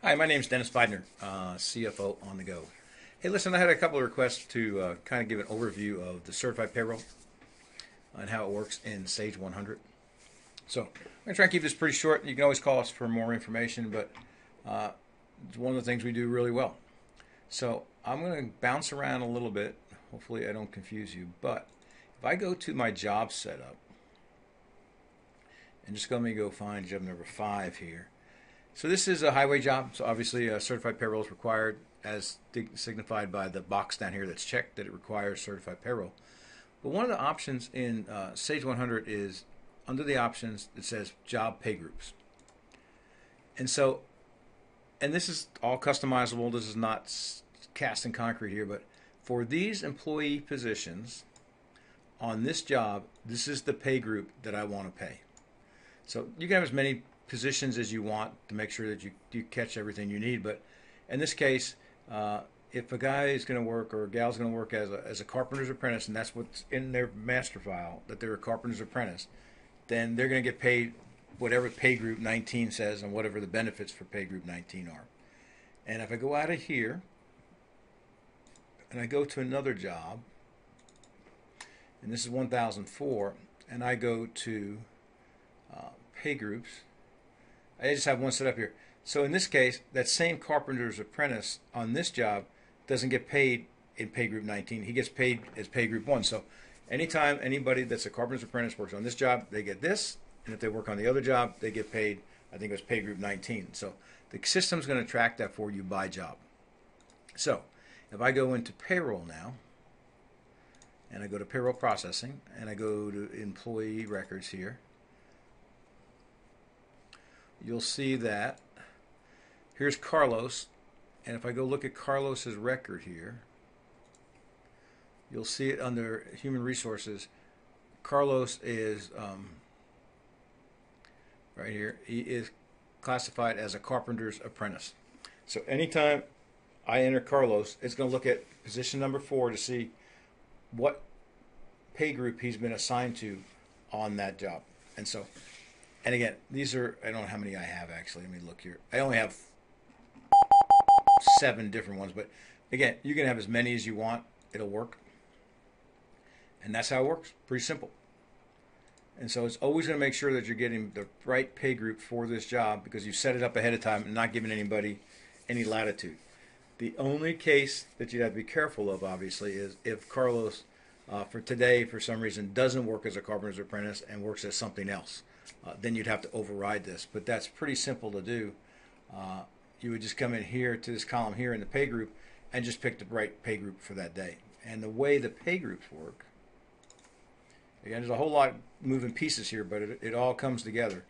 Hi, my name is Dennis Beidner, CFO on the go. Hey, listen, I had a couple of requests to kind of give an overview of the certified payroll and how it works in Sage 100. So I'm going to try and keep this pretty short. You can always call us for more information, but it's one of the things we do really well. So I'm going to bounce around a little bit. Hopefully I don't confuse you, but if I go to my job setup and just let me go find job number 5 here. So this is a highway job, so obviously certified payroll is required, as signified by the box down here that's checked that it requires certified payroll. But one of the options in Sage 100 is under the options it says job pay groups. And so, and this is all customizable, this is not cast in concrete here, but for these employee positions on this job, this is the pay group that I want to pay. So you can have as many positions as you want to make sure that you catch everything you need. But in this case, if a guy is going to work or a gal's going to work as a carpenter's apprentice, and that's what's in their master file, that they're a carpenter's apprentice, then they're going to get paid whatever pay group 19 says and whatever the benefits for pay group 19 are. And if I go out of here and I go to another job, and this is 1004, and I go to pay groups, I just have one set up here. So in this case, that same carpenter's apprentice on this job doesn't get paid in pay group 19. He gets paid as pay group 1. So anytime anybody that's a carpenter's apprentice works on this job, they get this. And if they work on the other job, they get paid, I think it was pay group 19. So the system's going to track that for you by job. So if I go into payroll now, and I go to payroll processing, and I go to employee records here, you'll see that here's Carlos, and if I go look at Carlos's record here, you'll see it under human resources. Carlos is right here. He is classified as a carpenter's apprentice. So anytime I enter Carlos, it's going to look at position number 4 to see what pay group he's been assigned to on that job. And so, and again, these are, I don't know how many I have actually. Let me look here. I only have 7 different ones, but again, you can have as many as you want. It'll work. And that's how it works. Pretty simple. And so it's always going to make sure that you're getting the right pay group for this job because you set it up ahead of time and not giving anybody any latitude. The only case that you have to be careful of, obviously, is if Carlos, for today, for some reason, doesn't work as a carpenter's apprentice and works as something else. Then you'd have to override this. But that's pretty simple to do. You would just come in here to this column here in the pay group and just pick the right pay group for that day. And the way the pay groups work, again, there's a whole lot of moving pieces here, but it all comes together.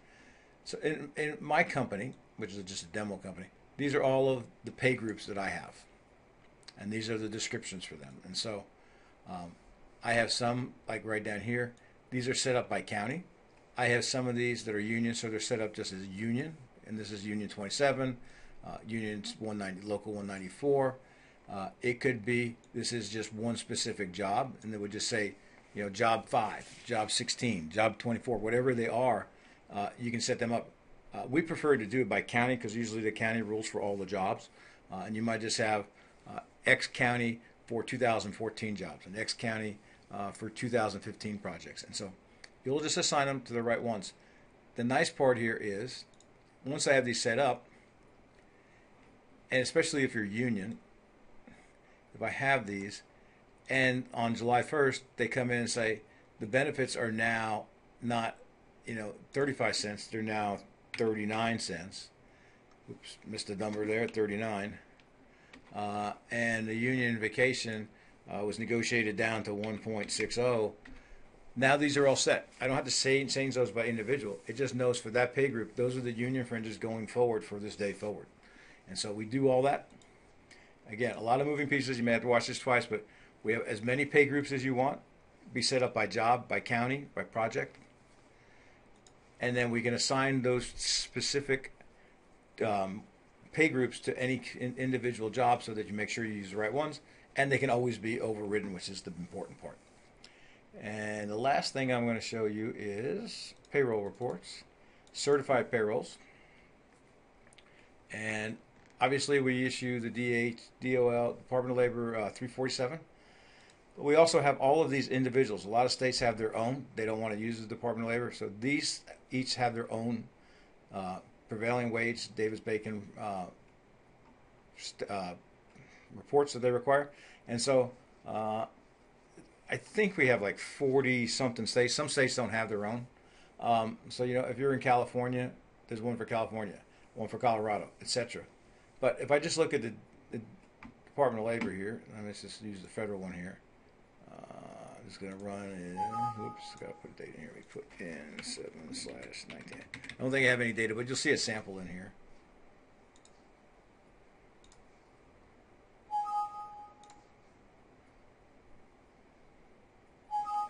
So in my company, which is just a demo company, these are all of the pay groups that I have. And these are the descriptions for them. And so I have some, like right down here, these are set up by county. I have some of these that are union, so they're set up just as union, and this is Union 27, Union 190, Local 194. It could be, this is just one specific job, and they would just say, you know, job 5, job 16, job 24, whatever they are, you can set them up. We prefer to do it by county because usually the county rules for all the jobs, and you might just have X county for 2014 jobs and X county for 2015 projects, and so you'll just assign them to the right ones. The nice part here is, once I have these set up, and especially if you're union, if I have these, and on July 1st, they come in and say, the benefits are now not, 35 cents, they're now 39 cents. Oops, missed the number there at 39. And the union vacation was negotiated down to 1.60. Now these are all set. I don't have to change those by individual. It just knows for that pay group, those are the union fringes going forward for this day forward. And so we do all that. Again, a lot of moving pieces. You may have to watch this twice, but we have as many pay groups as you want. Be set up by job, by county, by project. And then we can assign those specific pay groups to any individual job so that you make sure you use the right ones. And they can always be overridden, which is the important part. And the last thing I'm going to show you is payroll reports, certified payrolls. And Obviously, we issue the DOL, Department of Labor 347. But we also have all of these individuals. A lot of states have their own. They don't want to use the Department of Labor. So these each have their own prevailing wage, Davis-Bacon reports that they require. And so I think we have like 40-something states. Some states don't have their own. So, if you're in California, there's one for California, one for Colorado, etc. But if I just look at the Department of Labor here, let's just use the federal one here. I'm just going to run in, oops, got to put data in here. We put in 7/19. I don't think I have any data, but you'll see a sample in here.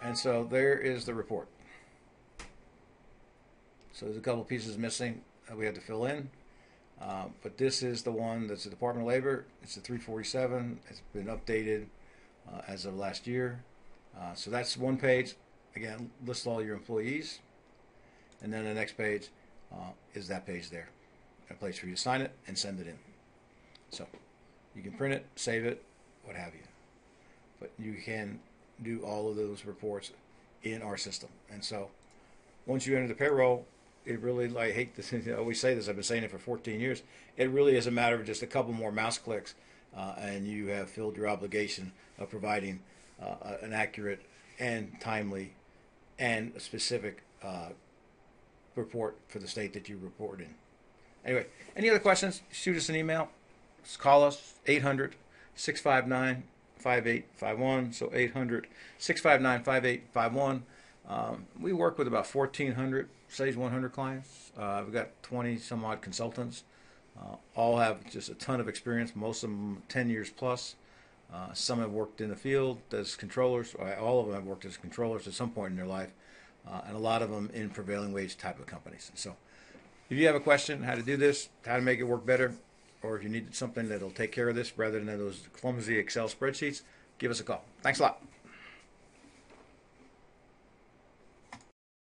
And so there is the report. So there's a couple pieces missing that we have to fill in. But this is the one that's the Department of Labor. It's the 347. It's been updated as of last year. So that's one page. Again, lists all your employees. And then the next page is that page there. A place for you to sign it and send it in. So you can print it, save it, what have you. But you can do all of those reports in our system. And so once you enter the payroll, it really, I hate this, I always say this, I've been saying it for 14 years, it really is a matter of just a couple more mouse clicks and you have filled your obligation of providing an accurate and timely and a specific report for the state that you report in. Anyway, any other questions? Shoot us an email. Just call us, 800-659-5851. So 800-659-5851. We work with about 1,400 Sage 100 clients. We've got 20 some odd consultants. All have just a ton of experience, most of them 10 years plus. Some have worked in the field as controllers. All of them have worked as controllers at some point in their life, and a lot of them in prevailing wage type of companies. So if you have a question how to do this, how to make it work better, or if you need something that'll take care of this rather than those clumsy Excel spreadsheets, give us a call. Thanks a lot.